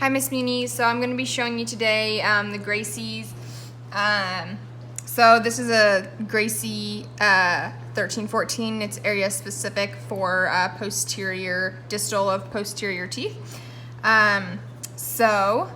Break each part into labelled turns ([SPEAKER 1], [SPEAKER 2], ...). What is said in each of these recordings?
[SPEAKER 1] Hi, Miss Meany. So I'm going to be showing you today the Graceys. So this is a Gracie 1314. It's area specific for posterior, distal of posterior teeth. So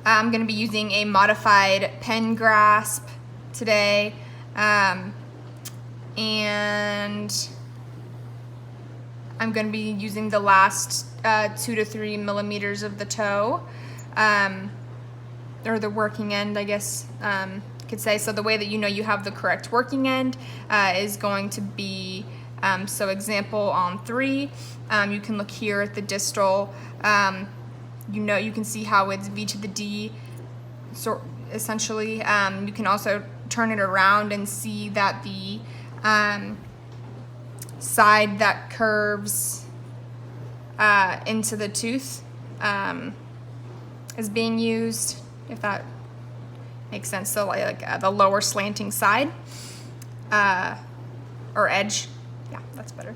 [SPEAKER 1] I'm going to be using a modified pen grasp today. And I'm going to be using the last 2 to 3 millimeters of the toe, or the working end, I guess you could say. So the way that you know you have the correct working end is going to be, so example on 3, you can look here at the distal. You can see how it's V to the D, so essentially. You can also turn it around and see that the side that curves into the tooth is being used, if that makes sense. So like the lower slanting side or edge. Yeah, that's better.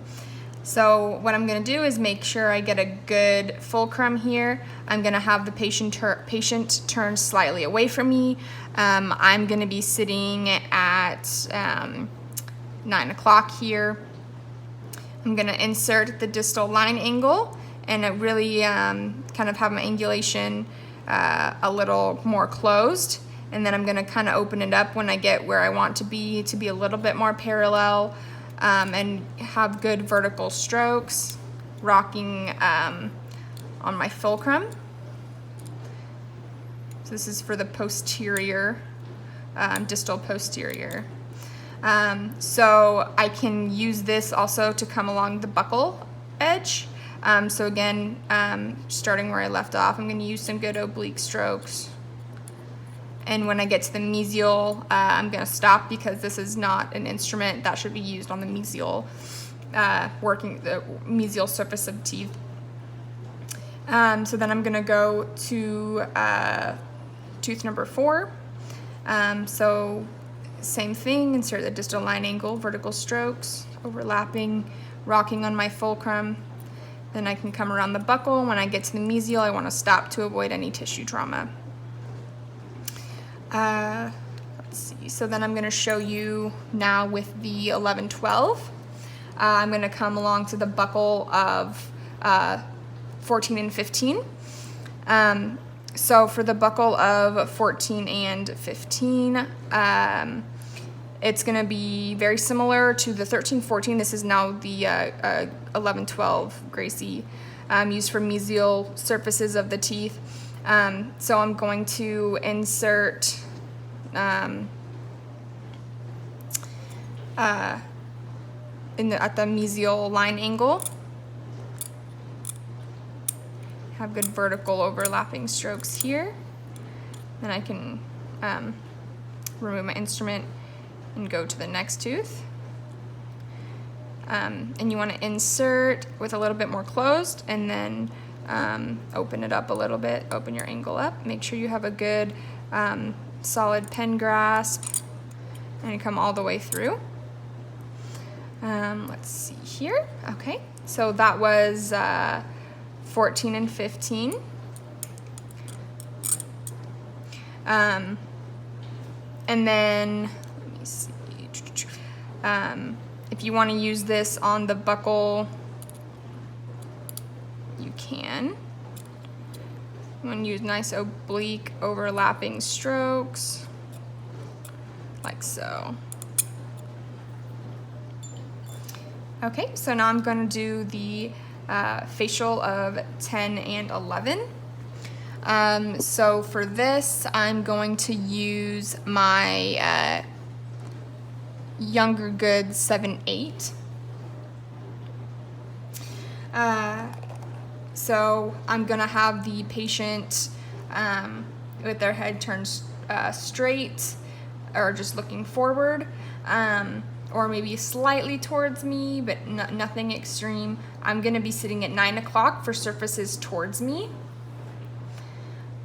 [SPEAKER 1] So what I'm going to do is make sure I get a good fulcrum here. I'm going to have the patient turn slightly away from me. I'm going to be sitting at 9 o'clock here. I'm going to insert the distal line angle and really kind of have my angulation a little more closed. And then I'm going to kind of open it up when I get where I want to be a little bit more parallel, and have good vertical strokes, rocking on my fulcrum. So this is for the posterior, distal posterior. So I can use this also to come along the buccal edge. So again, starting where I left off, I'm going to use some good oblique strokes. And when I get to the mesial, I'm going to stop because this is not an instrument that should be used on the mesial, working the mesial surface of teeth. So then I'm going to go to tooth number 4. So same thing, insert the distal line angle, vertical strokes, overlapping, rocking on my fulcrum. Then I can come around the buccal. When I get to the mesial, I want to stop to avoid any tissue trauma. Let's see, so then I'm going to show you now with the 1112. I'm going to come along to the buccal of 14 and 15. So for the buccal of 14 and 15, it's going to be very similar to the 1314. This is now the 1112 Gracie, used for mesial surfaces of the teeth. So I'm going to insert at the mesial line angle. Have good vertical overlapping strokes here. Then I can remove my instrument and go to the next tooth. And you want to insert with a little bit more closed, and then open it up a little bit, open your angle up. Make sure you have a good solid pen grasp and come all the way through. Let's see here. Okay, so that was 14 and 15. And then, let me see. If you want to use this on the buccal, you can. You want to use nice oblique overlapping strokes, like so. Okay, so now I'm going to do the facial of 10 and 11. So for this, I'm going to use my Younger Good 7/8. So I'm gonna have the patient with their head turned straight, or just looking forward, or maybe slightly towards me, but nothing extreme. I'm gonna be sitting at 9 o'clock for surfaces towards me.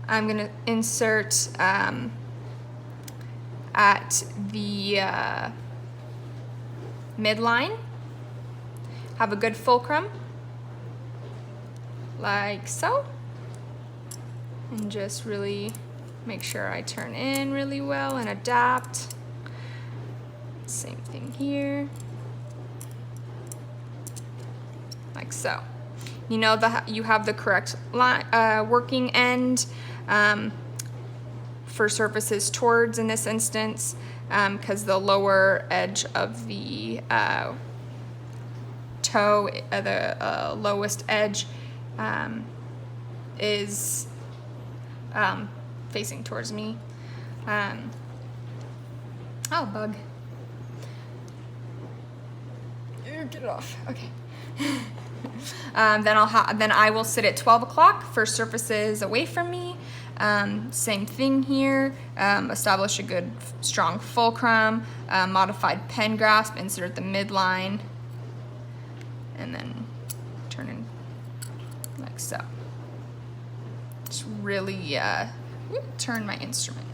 [SPEAKER 1] I'm gonna insert at the midline, have a good fulcrum, like so. and just really make sure I turn in really well and adapt. Same thing here, like so. You know that you have the correct line, working end for surfaces towards in this instance, because the lower edge of the toe, the lowest edge, is facing towards me. Oh, bug. Get it off. Okay. Then I will sit at 12 o'clock for surfaces away from me. Same thing here. Establish a good strong fulcrum, modified pen grasp, insert the midline, and then turn in like so. Just really turn my instrument.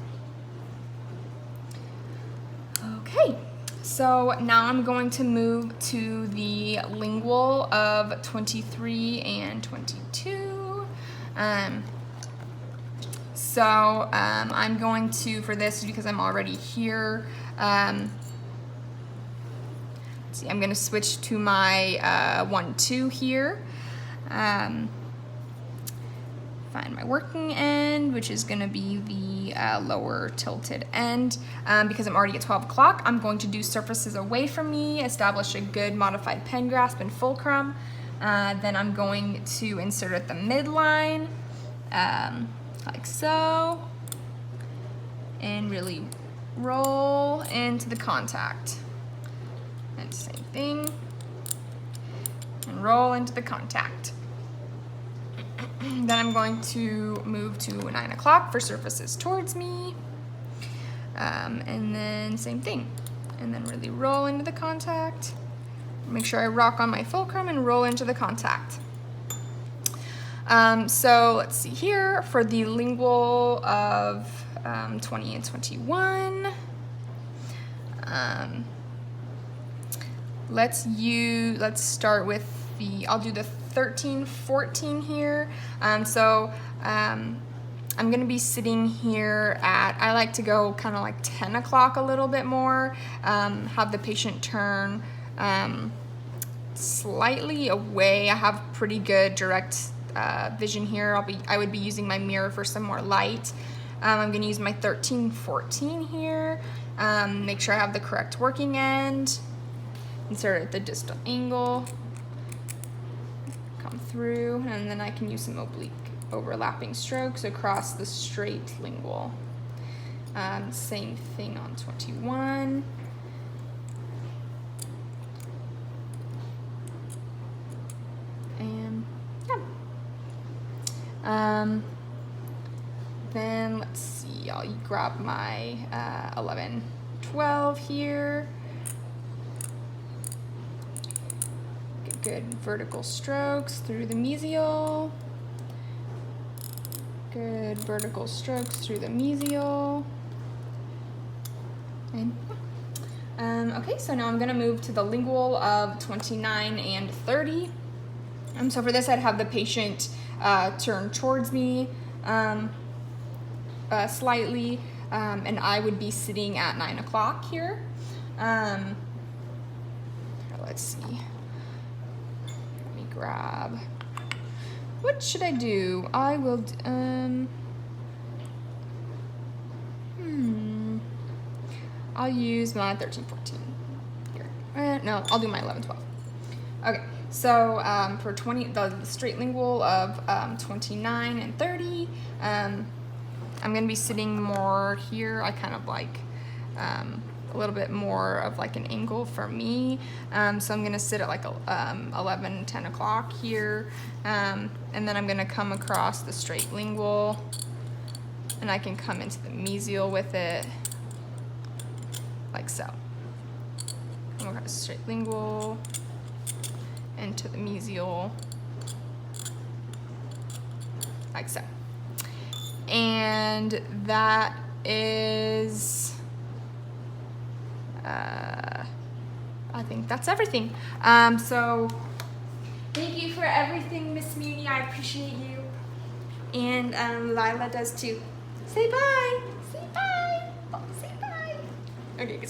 [SPEAKER 1] Okay. So now I'm going to move to the lingual of 23 and 22. I'm going to, for this, because I'm already here, let's see, I'm going to switch to my 1-2 here. Find my working end, which is going to be the lower tilted end. Because I'm already at 12 o'clock, I'm going to do surfaces away from me, establish a good modified pen grasp and fulcrum. Then I'm going to insert at the midline, like so, and really roll into the contact. And same thing, and roll into the contact. Then I'm going to move to 9 o'clock for surfaces towards me. And then same thing. And then really roll into the contact. Make sure I rock on my fulcrum and roll into the contact. So let's see here for the lingual of 20 and 21. Let's start with I'll do the 13, 14 here. I'm gonna be sitting here at, I like to go kind of like 10 o'clock a little bit more, have the patient turn slightly away. I have pretty good direct vision here. I would be using my mirror for some more light. I'm gonna use my 13, 14 here. Make sure I have the correct working end. Insert at the distal angle. Come through, and then I can use some oblique overlapping strokes across the straight lingual. Same thing on 21. And yeah. Then let's see, I'll grab my 11, 12 here. Good vertical strokes through the mesial. Good vertical strokes through the mesial. And okay, so now I'm gonna move to the lingual of 29 and 30. So for this, I'd have the patient turn towards me slightly, and I would be sitting at 9 o'clock here. Let's see. Grab. What should I do? I will. I'll use my 13, 14 here. No, I'll do my 11, 12. Okay. So for the straight lingual of 29 and 30, I'm gonna be sitting more here. I kind of like a little bit more of like an angle for me. So I'm gonna sit at like 11, 10 o'clock here. And then I'm gonna come across the straight lingual, and I can come into the mesial with it, like so. Come across the straight lingual, into the mesial, like so. And that is, I think that's everything. So thank you for everything, Miss Muni. I appreciate you. And Lila does too. Say bye. Say bye. Oh, say bye. Okay.